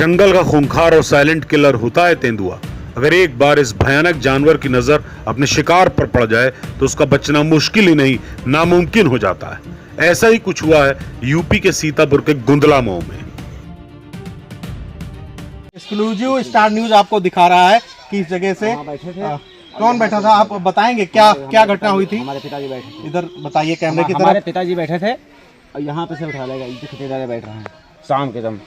जंगल का खूंखार और साइलेंट किलर होता है तेंदुआ। अगर एक बार इस भयानक जानवर की नजर अपने शिकार पर पड़ जाए तो उसका बचना मुश्किल ही नहीं नामुमकिन हो जाता है। ऐसा ही कुछ हुआ है यूपी के सीतापुर के गुंदला मऊ में। एक्सक्लूसिव स्टार न्यूज आपको दिखा रहा है कि इस जगह से कौन बैठा था, आप बताएंगे क्या क्या घटना हुई थी? हमारे पिताजी बैठे थे। इधर बताइए कैमरे की हमारे तरफ। पिताजी बैठे थे और यहाँ पे से उठा लेगा, ठेकेदार बैठ रहे हैं शाम के दम।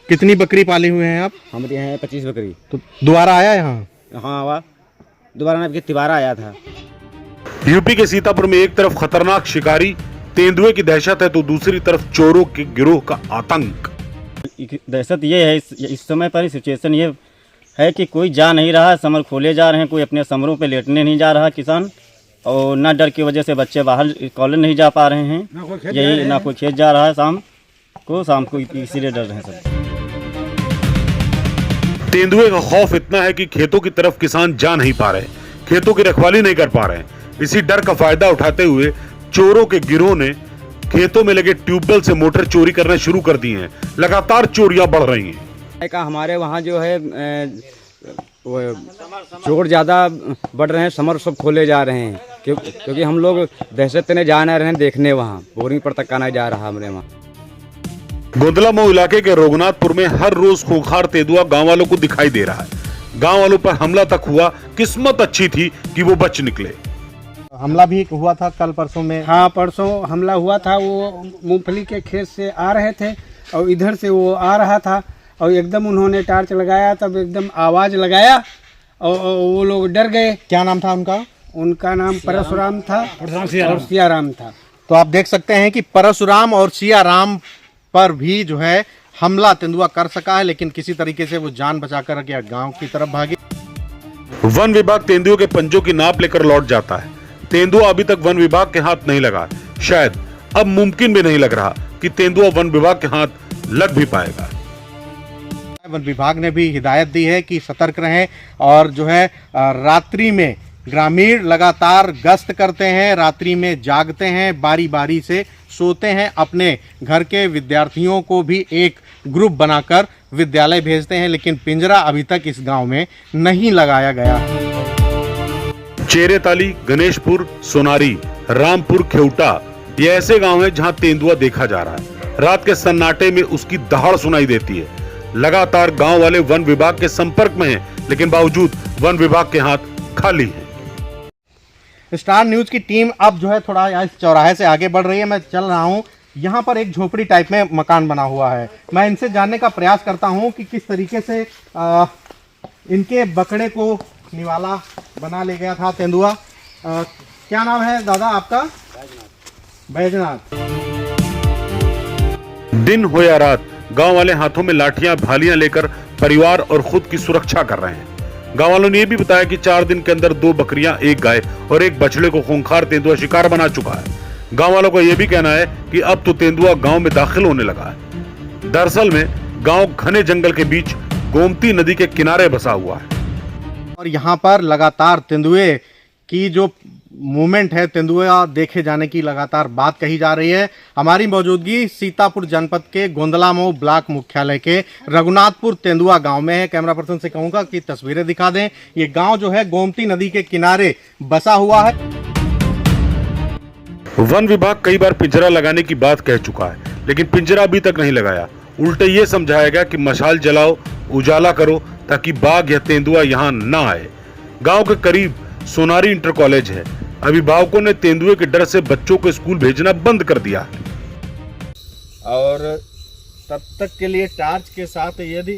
कितनी बकरी पाली हुए हैं आप? हमारे यहाँ 25 बकरी। तो दोबारा आया यहाँ? हाँ वाह, दोबारा ना तिबारा आया था। यूपी के सीतापुर में एक तरफ खतरनाक शिकारी तेंदुए की दहशत है तो दूसरी तरफ चोरों के गिरोह का आतंक। दहशत ये है इस समय पर सिचुएशन ये है कि कोई जा नहीं रहा, समर खोले जा रहे हैं, कोई अपने समरों पे लेटने नहीं जा रहा किसान, और ना डर की वजह से बच्चे बाहर कॉलेज नहीं जा पा रहे हैं। यही ना कोई खेत जा रहा है शाम को इसीलिए डर रहे हैं सब। तेंदुए का खौफ इतना है कि खेतों की तरफ किसान जा नहीं पा रहे, खेतों की रखवाली नहीं कर पा रहे। इसी डर का फायदा उठाते हुए चोरों के गिरोह ने खेतों में लगे ट्यूबवेल से मोटर चोरी करना शुरू कर दी हैं। लगातार चोरियां बढ़ रही हैं। हमारे वहाँ जो है चोर ज़्यादा बढ़ रहे हैं, समर सब खोले जा रहे हैं क्योंकि हम लोग दहशत ने जा नहीं रहे हैं देखने, वहाँ बोरिंग पर तक आना जा रहा हमारे वहाँ। गुंदला मऊ इलाके के रघुनाथपुर में हर रोज खूंखार तेंदुआ गांव वालों को दिखाई दे रहा है। गांव वालों पर हमला तक हुआ, किस्मत अच्छी थी कि वो बच निकले। हमला भी हुआ था कल परसों में। हाँ, परसों हमला हुआ था। वो मूंगफली के खेत से आ रहे थे और इधर से वो आ रहा था और एकदम उन्होंने टार्च लगाया, तब एकदम आवाज़ लगाया और वो लोग डर गए। क्या नाम था उनका? उनका नाम परशुराम था और सियाराम था। तो आप देख सकते हैं कि परशुराम और सियाराम पर भी जो है हमला तेंदुआ कर सका है, लेकिन किसी तरीके से वो जान बचाकर गांव की तरफ भागे। वन विभाग तेंदुओं के पंजों की नाप लेकर लौट जाता है। तेंदुआ अभी तक वन विभाग के हाथ नहीं लगा, शायद अब मुमकिन भी नहीं लग रहा कि तेंदुआ वन विभाग के हाथ लग भी पाएगा। वन विभाग ने भी हिदायत दी है कि सतर्क रहें और जो है रात्रि में ग्रामीण लगातार गश्त करते हैं, रात्रि में जागते हैं, बारी बारी से सोते हैं। अपने घर के विद्यार्थियों को भी एक ग्रुप बनाकर विद्यालय भेजते हैं, लेकिन पिंजरा अभी तक इस गांव में नहीं लगाया गया। चेरेताली, गणेशपुर, सोनारी, रामपुर, खेवटा ये ऐसे गांव हैं जहां तेंदुआ देखा जा रहा है। रात के सन्नाटे में उसकी दहाड़ सुनाई देती है। लगातार गांव वाले वन विभाग के संपर्क में हैं, लेकिन बावजूद वन विभाग के हाथ खाली हैं। स्टार न्यूज की टीम अब जो है थोड़ा इस चौराहे से आगे बढ़ रही है। मैं चल रहा हूँ, यहाँ पर एक झोपड़ी टाइप में मकान बना हुआ है। मैं इनसे जानने का प्रयास करता हूँ कि किस तरीके से इनके बकरे को निवाला बना ले गया था तेंदुआ। क्या नाम है दादा आपका? बैजनाथ। दिन हो या रात गांव वाले हाथों में लाठियां भालियां लेकर परिवार और खुद की सुरक्षा कर रहे हैं। गांव वालों ने यह भी बताया कि 4 दिन के अंदर 2 बकरियां, 1 गाय और 1 बछड़े को खूंखार तेंदुआ शिकार बना चुका है। गांव वालों का यह भी कहना है कि अब तो तेंदुआ गांव में दाखिल होने लगा है। दरअसल में गांव घने जंगल के बीच गोमती नदी के किनारे बसा हुआ है और यहाँ पर लगातार तेंदुए की जो मूवमेंट है, तेंदुआ देखे जाने की लगातार बात कही जा रही है। हमारी मौजूदगी सीतापुर जनपद के गोंदला मऊ ब्लॉक मुख्यालय के रघुनाथपुर तेंदुआ गांव में है। कैमरा पर्सन से कहूंगा कि तस्वीरें दिखा दें। ये गांव जो है गोमती नदी के किनारे बसा हुआ है। वन विभाग कई बार पिंजरा लगाने की बात कह चुका है, लेकिन पिंजरा अभी तक नहीं लगाया। उल्टे ये समझाया गया कि मशाल जलाओ, उजाला करो ताकि बाघ या तेंदुआ यहाँ ना आए। गांव के करीब सोनारी इंटर कॉलेज है। अभिभावकों ने तेंदुए के डर से बच्चों को स्कूल भेजना बंद कर दिया है। और तब तक के लिए टार्च के साथ यदि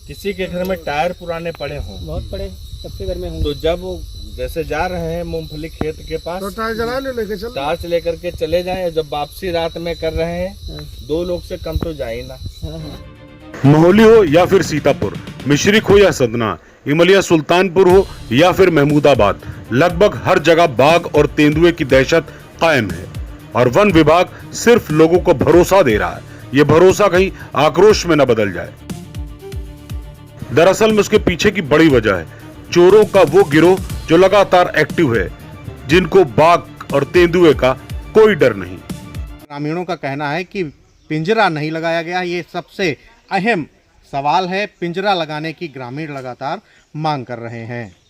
किसी के घर में टायर पुराने पड़े हों, बहुत बड़े सबके घर में होंगे, तो जब वो जैसे जा रहे हैं मूंगफली खेत के पास तो टार्च जला लो, लेके चलो। टार्च लेकर के चले जाएं। जब वापसी रात में कर रहे हैं 2 लोग से कम तो जाए ना। मोहली हो या फिर सीतापुर, मिश्रिक हो या सदना, इमलिया सुल्तानपुर हो या फिर महमूदाबाद, लगभग हर जगह बाघ और तेंदुए की दहशत कायम है और वन विभाग सिर्फ लोगों को भरोसा दे रहा है। यह भरोसा कहीं आक्रोश में न बदल जाए। दरअसल में उसके पीछे की बड़ी वजह है चोरों का वो गिरोह जो लगातार एक्टिव है, जिनको बाघ और तेंदुए का कोई डर नहीं। ग्रामीणों का कहना है कि पिंजरा नहीं लगाया गया, ये सबसे अहम सवाल है। पिंजरा लगाने की ग्रामीण लगातार मांग कर रहे हैं।